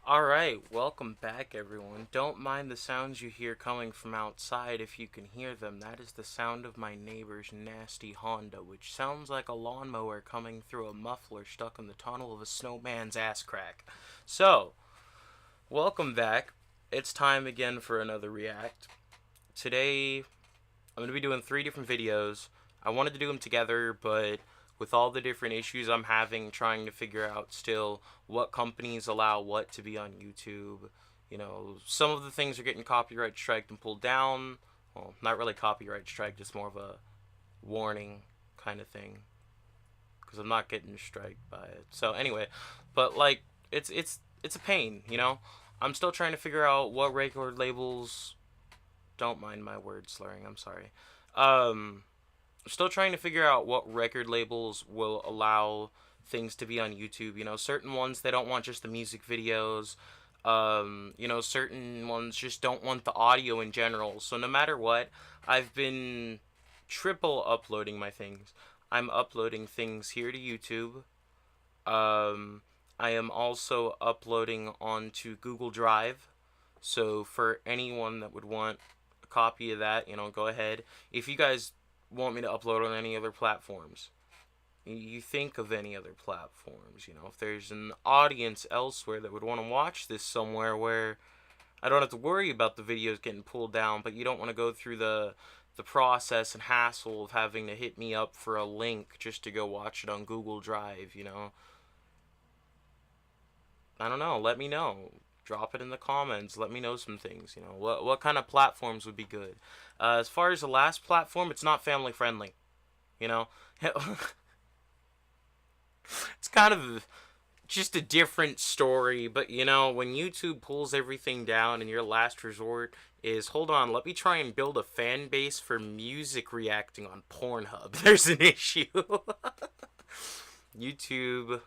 Alright, welcome back everyone. Don't mind the sounds you hear coming from outside if you can hear them. That is the sound of my neighbor's nasty Honda, which sounds like a lawnmower coming through a muffler stuck in the tunnel of a snowman's ass crack. So, welcome back. It's time again for another react. Today, I'm going to be doing 3 different videos. I wanted to do them together, but with all the different issues I'm having trying to figure out still what companies allow what to be on YouTube. Some of the things are getting copyright striked and pulled down. Well, not really copyright striked, just more of a warning kind of thing. Because I'm not getting striked by it. So anyway, but like it's a pain. I'm still trying to figure out what record labels. Don't mind my word slurring. I'm sorry. Still trying to figure out what record labels will allow things to be on YouTube. Certain ones they don't want just the music videos. Certain ones just don't want the audio in general. So no matter what, I've been triple uploading my things. I'm uploading things here to YouTube. I am also uploading onto Google Drive. So for anyone that would want a copy of that, go ahead. If you guys want me to upload on any other platforms, you think of any other platforms, if there's an audience elsewhere that would want to watch this somewhere where I don't have to worry about the videos getting pulled down, but you don't want to go through the process and hassle of having to hit me up for a link just to go watch it on Google Drive. I don't know, let me know. Drop it in the comments. Let me know some things. What kind of platforms would be good. As far as the last platform, it's not family friendly. You know, it's kind of just a different story. But when YouTube pulls everything down and your last resort is, hold on, let me try and build a fan base for music reacting on Pornhub. There's an issue. YouTube,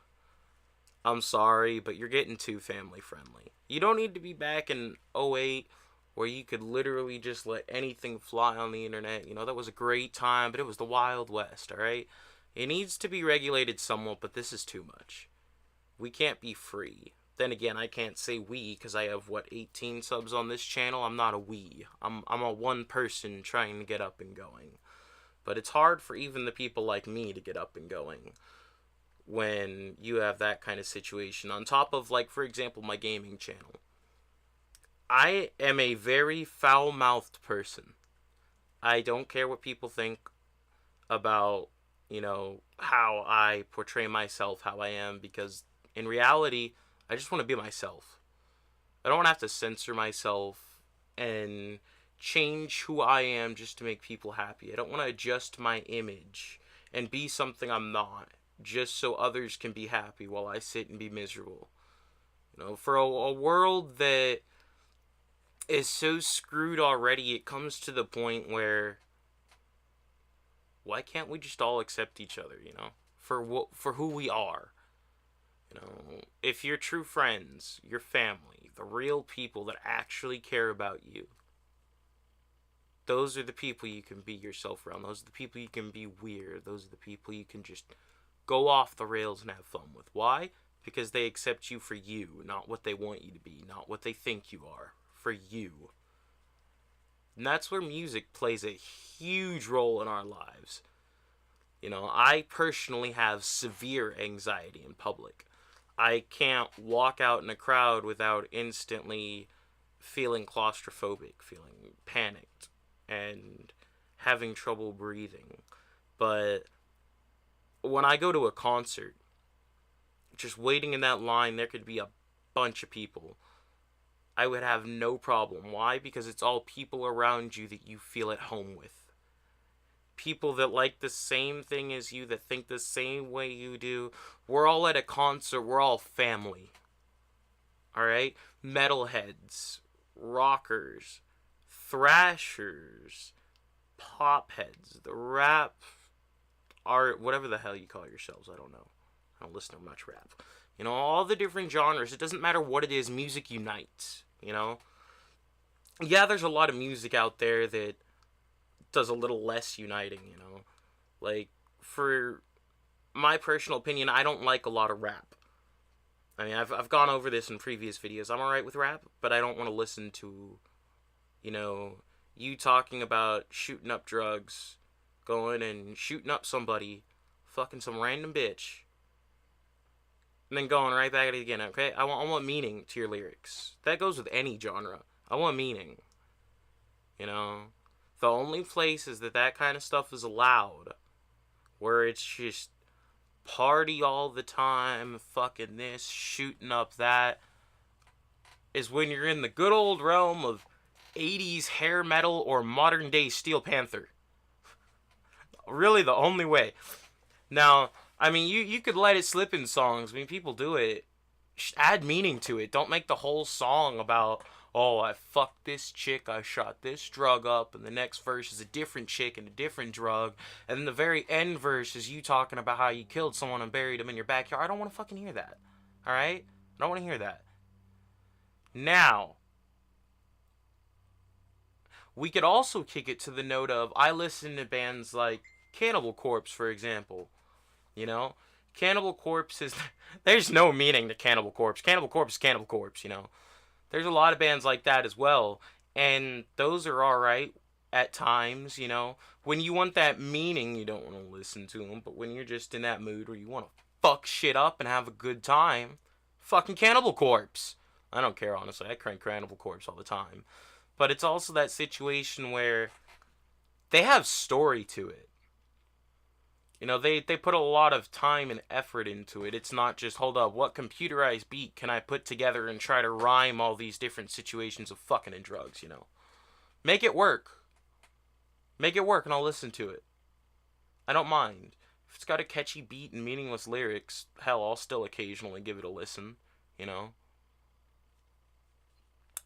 I'm sorry, but you're getting too family friendly. You don't need to be back in '08 where you could literally just let anything fly on the internet. That was a great time, but it was the Wild West, alright? It needs to be regulated somewhat, but this is too much. We can't be free. Then again, I can't say we because I have, 18 subs on this channel? I'm not a we. I'm a one person trying to get up and going. But it's hard for even the people like me to get up and going when you have that kind of situation. On top of, for example, my gaming channel. I am a very foul-mouthed person. I don't care what people think about, how I portray myself, how I am, because in reality, I just want to be myself. I don't want to have to censor myself and change who I am just to make people happy. I don't want to adjust my image and be something I'm not just so others can be happy while I sit and be miserable. For a world that is so screwed already, it comes to the point where why can't we just all accept each other, for who we are? If your true friends, your family, the real people that actually care about you, those are the people you can be yourself around. Those are the people you can be weird. Those are the people you can just go off the rails and have fun with. Why? Because they accept you for you, not what they want you to be, not what they think you are. For you. And that's where music plays a huge role in our lives. I personally have severe anxiety in public. I can't walk out in a crowd without instantly feeling claustrophobic, feeling panicked, and having trouble breathing. But when I go to a concert, just waiting in that line, there could be a bunch of people. I would have no problem. Why? Because it's all people around you that you feel at home with. People that like the same thing as you, that think the same way you do. We're all at a concert. We're all family. Alright? Metalheads, rockers, thrashers, pop heads, the rap art, whatever the hell you call yourselves. I don't know. I don't listen to much rap. All the different genres. It doesn't matter what it is. Music unites. Yeah, there's a lot of music out there that does a little less uniting. For my personal opinion, I don't like a lot of rap. I mean, I've gone over this in previous videos. I'm alright with rap, but I don't want to listen to, you know, you talking about shooting up drugs, going and shooting up somebody, fucking some random bitch, and then going right back at it again, okay? I want meaning to your lyrics. That goes with any genre. I want meaning. You know? The only places that kind of stuff is allowed, where it's just party all the time, fucking this, shooting up that, is when you're in the good old realm of 80s hair metal or modern day Steel Panther. Really the only way. Now, I mean, you could let it slip in songs. I mean, people do it. Add meaning to it. Don't make the whole song about, oh, I fucked this chick, I shot this drug up, and the next verse is a different chick and a different drug, and then the very end verse is you talking about how you killed someone and buried them in your backyard. I don't want to fucking hear that. Alright? I don't want to hear that. Now, we could also kick it to the note of, I listen to bands like Cannibal Corpse, for example. You know? Cannibal Corpse is... There's no meaning to Cannibal Corpse. Cannibal Corpse is Cannibal Corpse, you know? There's a lot of bands like that as well. And those are alright at times, you know? When you want that meaning, you don't want to listen to them. But when you're just in that mood where you want to fuck shit up and have a good time, fucking Cannibal Corpse. I don't care, honestly. I crank Cannibal Corpse all the time. But it's also that situation where they have story to it. You know, they put a lot of time and effort into it. It's not just, hold up, what computerized beat can I put together and try to rhyme all these different situations of fucking and drugs, you know? Make it work. Make it work and I'll listen to it. I don't mind. If it's got a catchy beat and meaningless lyrics, hell, I'll still occasionally give it a listen, you know?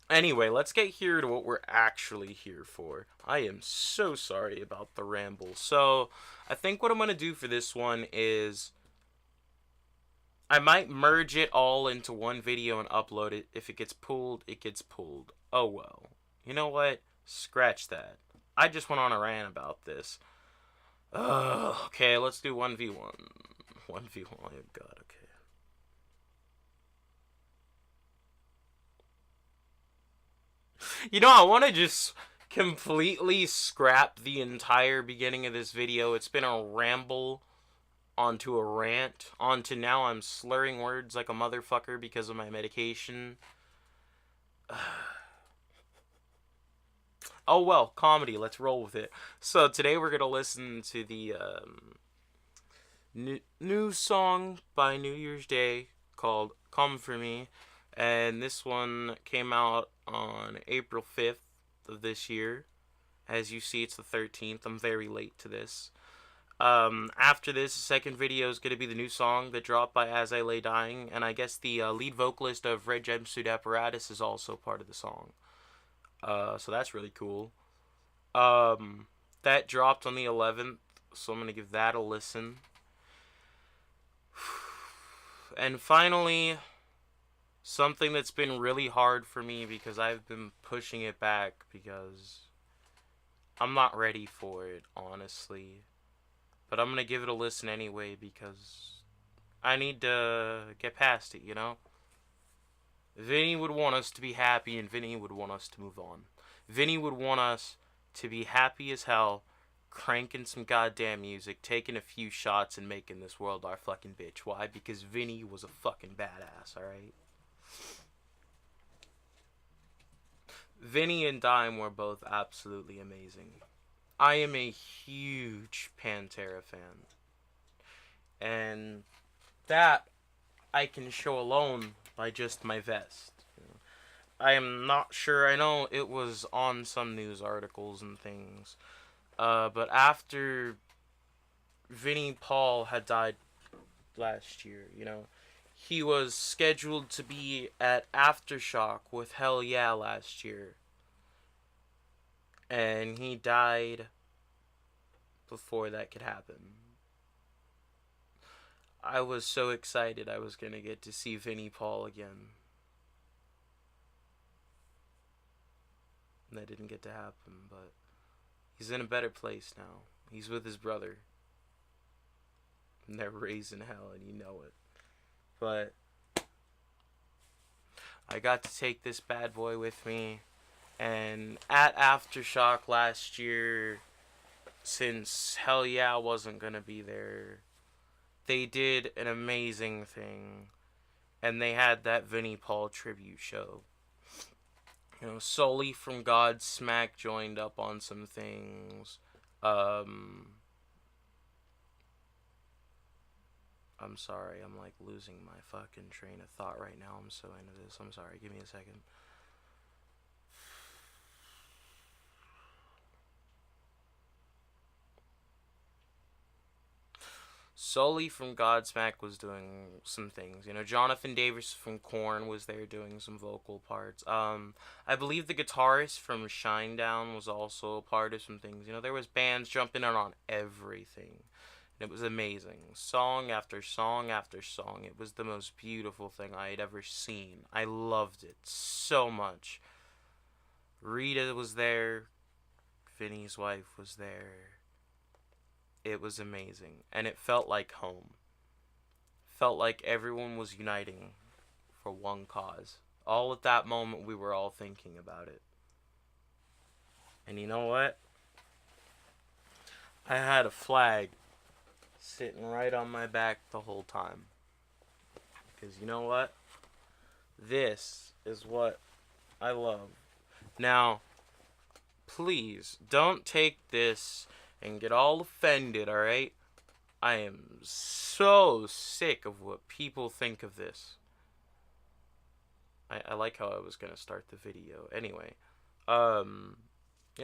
Anyway, let's get here to what we're actually here for. I am so sorry about the ramble. So, I think what I'm going to do for this one is I might merge it all into one video and upload it. If it gets pulled, it gets pulled. Oh well. You know what? Scratch that. I just went on a rant about this. Okay, let's do 1v1. 1v1. Oh, God, okay. You know, I want to just completely scrap the entire beginning of this video. It's been a ramble onto a rant, onto now I'm slurring words like a motherfucker because of my medication. Oh well, comedy, let's roll with it. So today we're going to listen to the new song by New Year's Day called Come For Me. And this one came out on April 5th of this year. As you see, it's the 13th. I'm very late to this. After this, the second video is going to be the new song that dropped by As I Lay Dying. And I guess the lead vocalist of Red Jumpsuit Apparatus is also part of the song. So that's really cool. That dropped on the 11th, so I'm going to give that a listen. And finally, something that's been really hard for me because I've been pushing it back because I'm not ready for it, honestly. But I'm going to give it a listen anyway because I need to get past it, you know? Vinny would want us to be happy and Vinny would want us to move on. Vinny would want us to be happy as hell, cranking some goddamn music, taking a few shots and making this world our fucking bitch. Why? Because Vinny was a fucking badass, alright? Vinny and Dime were both absolutely amazing. I am a huge Pantera fan. And that I can show alone by just my vest. I am not sure. I know it was on some news articles and things. But after Vinnie Paul had died last year, you know, he was scheduled to be at Aftershock with Hell Yeah last year. And he died before that could happen. I was so excited I was going to get to see Vinnie Paul again. And that didn't get to happen, but he's in a better place now. He's with his brother. And they're raising hell, and you know it. But I got to take this bad boy with me. And at Aftershock last year, since Hell Yeah wasn't gonna be there, they did an amazing thing. And they had that Vinnie Paul tribute show. You know, Sully from Godsmack joined up on some things. Um, I'm sorry, I'm like losing my fucking train of thought right now. I'm so into this. I'm sorry, give me a second. Sully from Godsmack was doing some things. You know, Jonathan Davis from Korn was there doing some vocal parts. I believe the guitarist from Shinedown was also a part of some things. You know, there was bands jumping in on everything. And it was amazing. Song after song after song. It was the most beautiful thing I had ever seen. I loved it so much. Rita was there. Vinny's wife was there. It was amazing. And it felt like home. Felt like everyone was uniting for one cause. All at that moment, we were all thinking about it. And you know what? I had a flag sitting right on my back the whole time. Because you know what? This is what I love. Now, please don't take this and get all offended, alright? I am so sick of what people think of this. I like how I was gonna start the video. Anyway, you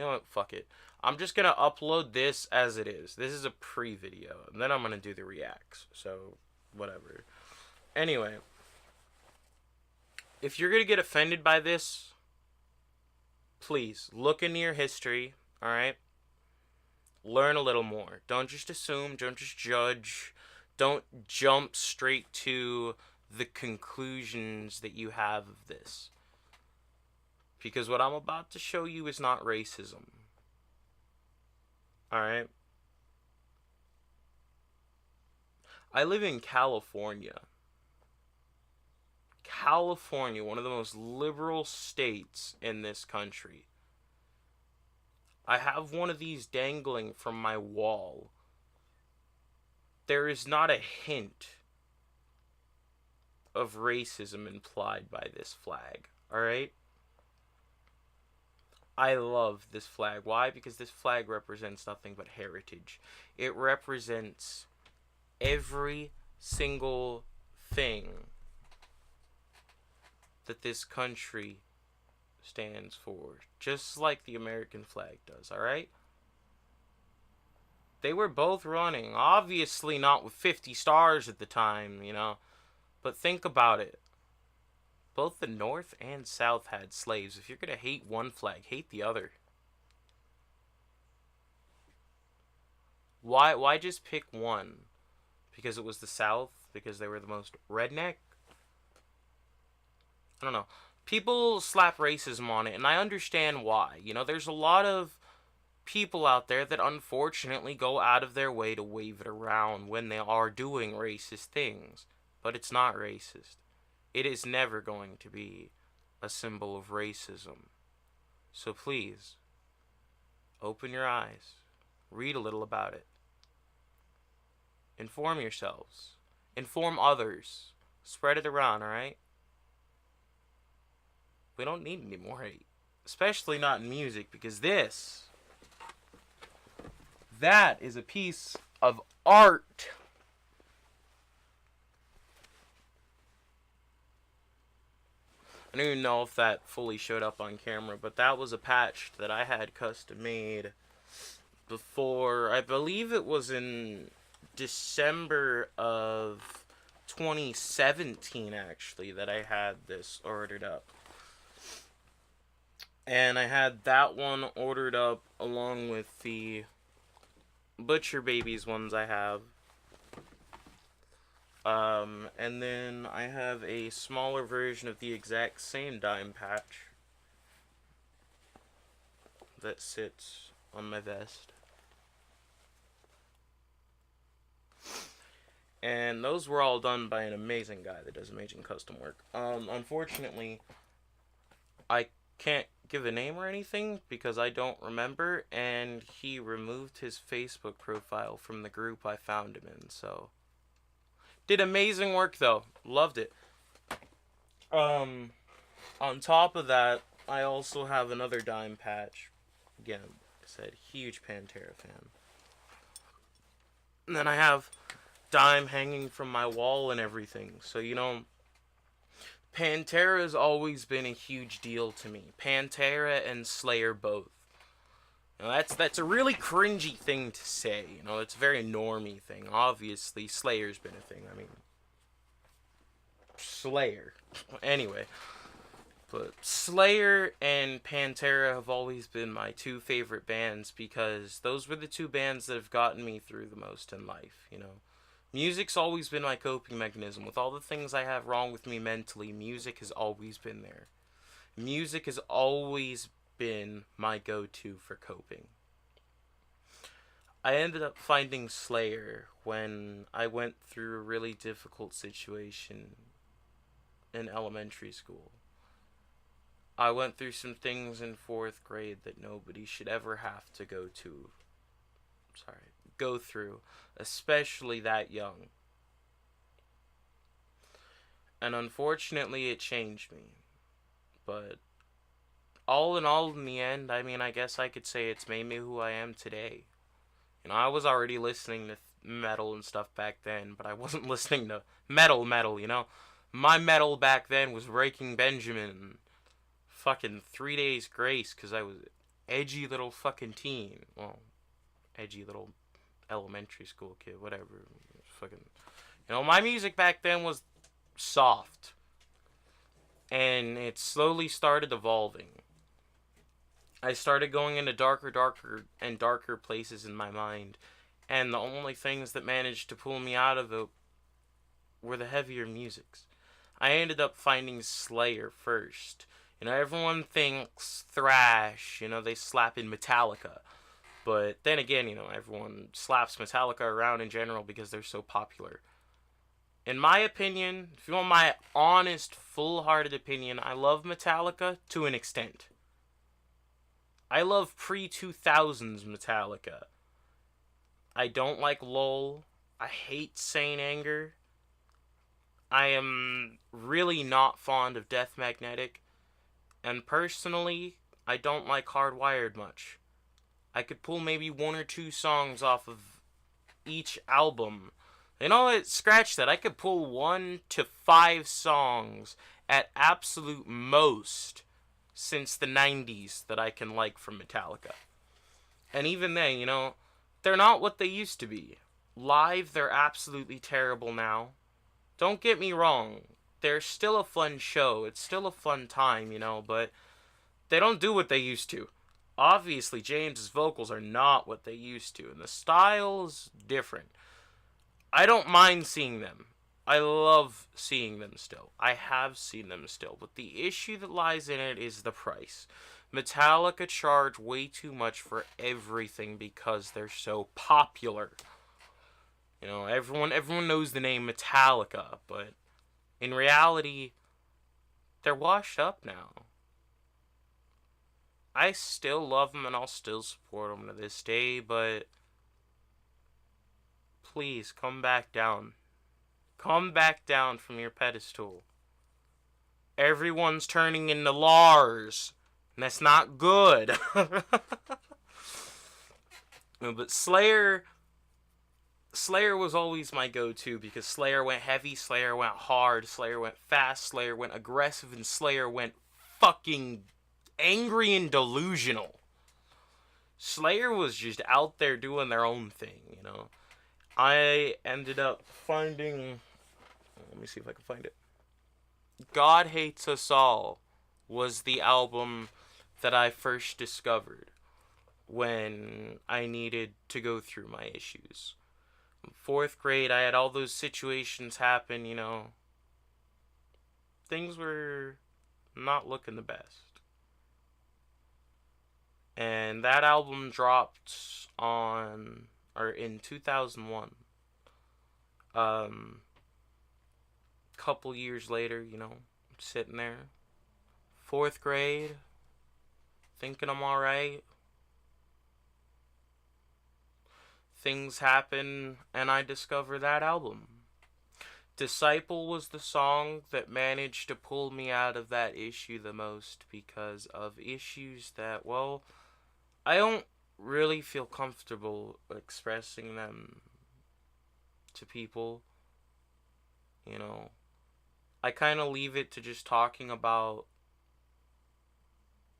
know what? Fuck it. I'm just gonna upload this as it is. This is a pre-video, and then I'm gonna do the reacts. So, whatever. Anyway, if you're gonna get offended by this, please look into your history. All right. Learn a little more. Don't just assume. Don't just judge. Don't jump straight to the conclusions that you have of this. Because what I'm about to show you is not racism. Alright? I live in California. California, one of the most liberal states in this country. I have one of these dangling from my wall. There is not a hint of racism implied by this flag. Alright? I love this flag. Why? Because this flag represents nothing but heritage. It represents every single thing that this country stands for. Just like the American flag does, alright? They were both running. Obviously not with 50 stars at the time, you know. But think about it. Both the North and South had slaves. If you're going to hate one flag, hate the other. Why just pick one? Because it was the South? Because they were the most redneck? I don't know. People slap racism on it, and I understand why. You know, there's a lot of people out there that unfortunately go out of their way to wave it around when they are doing racist things. But it's not racist. It is never going to be a symbol of racism. So please, open your eyes. Read a little about it. Inform yourselves. Inform others. Spread it around, alright? We don't need any more hate. Especially not in music, because that is a piece of art. I don't even know if that fully showed up on camera, but that was a patch that I had custom made before, I believe it was in December of 2017 actually, that I had this ordered up. And I had that one ordered up along with the Butcher Babies ones I have. And then I have a smaller version of the exact same dime patch that sits on my vest. And those were all done by an amazing guy that does amazing custom work. Unfortunately, I can't give a name or anything because I don't remember, and he removed his Facebook profile from the group I found him in. So did amazing work though, loved it. Um, on top of that, I also have another dime patch. Again, like I said, huge Pantera fan. And then I have dime hanging from my wall and everything. So Pantera has always been a huge deal to me. Pantera and Slayer both. That's a really cringy thing to say. It's a very normie thing. Obviously, Slayer's been a thing. I mean, Slayer. Anyway, but Slayer and Pantera have always been my two favorite bands because those were the two bands that have gotten me through the most in life. Music's always been my coping mechanism. With all the things I have wrong with me mentally, music has always been there. Music has always been my go-to for coping. I ended up finding Slayer when I went through a really difficult situation in elementary school. I went through some things in 4th grade that nobody should ever have to go through, especially that young. And unfortunately, it changed me. But all in all, in the end, I mean, I guess I could say it's made me who I am today. I was already listening to metal and stuff back then, but I wasn't listening to metal. My metal back then was Breaking Benjamin and fucking 3 Days Grace because I was edgy little fucking teen. Well, edgy little elementary school kid, whatever. Fucking, my music back then was soft. And it slowly started evolving. I started going into darker and darker places in my mind. And the only things that managed to pull me out of it were the heavier musics. I ended up finding Slayer first. Everyone thinks thrash, they slap in Metallica. But then again, everyone slaps Metallica around in general because they're so popular. In my opinion, if you want my honest, full-hearted opinion, I love Metallica to an extent. I love pre-2000s Metallica. I don't like Lowell. I hate Saint Anger. I am really not fond of Death Magnetic. And personally, I don't like Hardwired much. I could pull maybe 1 or 2 songs off of each album. Scratch that. I could pull 1 to 5 songs at absolute most since the 90s that I can like from Metallica. And even then, they're not what they used to be. Live, they're absolutely terrible now. Don't get me wrong. They're still a fun show. It's still a fun time, but they don't do what they used to. Obviously, James's vocals are not what they used to, and the style's different. I don't mind seeing them. I love seeing them still. I have seen them still, but the issue that lies in it is the price. Metallica charge way too much for everything because they're so popular. Everyone knows the name Metallica, but in reality, they're washed up now. I still love them and I'll still support them to this day, but please come back down. Come back down from your pedestal. Everyone's turning into Lars, and that's not good. But Slayer was always my go-to because Slayer went heavy, Slayer went hard, Slayer went fast, Slayer went aggressive, and Slayer went fucking angry and delusional. Slayer was just out there doing their own thing, I ended up finding... Let me see if I can find it. God Hates Us All was the album that I first discovered when I needed to go through my issues. In 4th grade, I had all those situations happen, Things were not looking the best. And that album dropped in 2001. Couple years later, sitting there, fourth grade, thinking I'm alright. Things happen, and I discover that album. Disciple was the song that managed to pull me out of that issue the most because of issues that, well, I don't really feel comfortable expressing them to people. You know, I kind of leave it to just talking about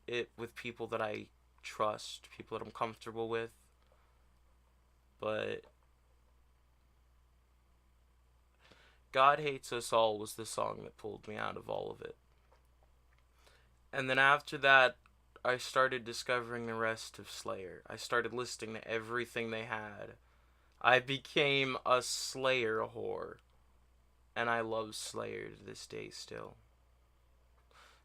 it with people that I trust, people that I'm comfortable with. But God Hates Us All was the song that pulled me out of all of it. And then after that, I started discovering the rest of Slayer. I started listening to everything they had. I became a Slayer whore. And I love Slayer to this day still.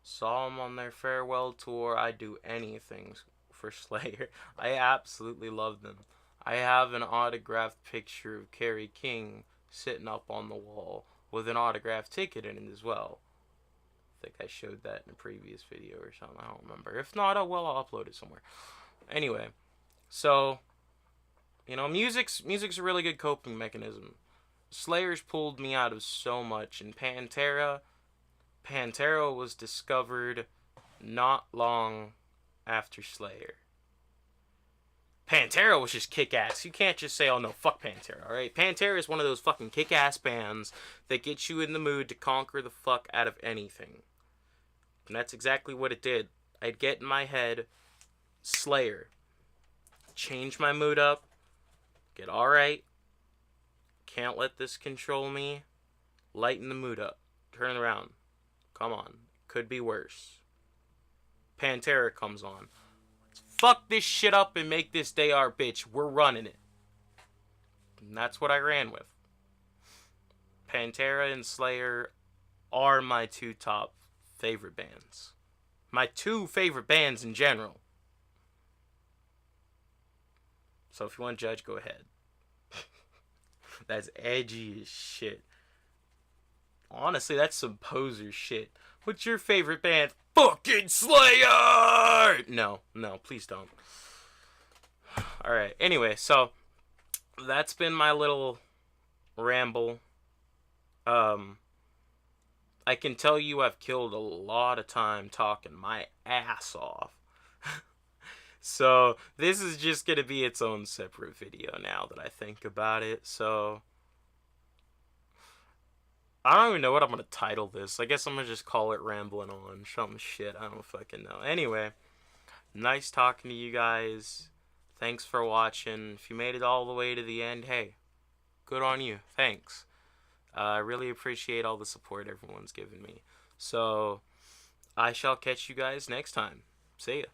Saw them on their farewell tour. I'd do anything for Slayer. I absolutely love them. I have an autographed picture of Kerry King sitting up on the wall with an autographed ticket in it as well. I think I showed that in a previous video or something. I don't remember. If not, I'll upload it somewhere. Anyway, so music's a really good coping mechanism. Slayer's pulled me out of so much, and Pantera was discovered not long after Slayer. Pantera was just kick-ass. You can't just say, oh no, fuck Pantera, alright? Pantera is one of those fucking kick-ass bands that get you in the mood to conquer the fuck out of anything. And that's exactly what it did. I'd get in my head, Slayer. Change my mood up. Get alright. Can't let this control me. Lighten the mood up. Turn it around. Come on. Could be worse. Pantera comes on. Fuck this shit up and make this day our bitch. We're running it. And that's what I ran with. Pantera and Slayer are my two top favorite bands. My two favorite bands in general. So if you want to judge, go ahead. That's edgy as shit. Honestly, that's some poser shit. What's your favorite band? Fucking Slayer! No, please don't. Alright, anyway, so that's been my little ramble. I can tell you I've killed a lot of time talking my ass off. So this is just going to be its own separate video now that I think about it. So I don't even know what I'm going to title this. I guess I'm going to just call it Rambling On. Some shit. I don't fucking know. Anyway, nice talking to you guys. Thanks for watching. If you made it all the way to the end, hey, good on you. Thanks. I really appreciate all the support everyone's given me. So I shall catch you guys next time. See ya.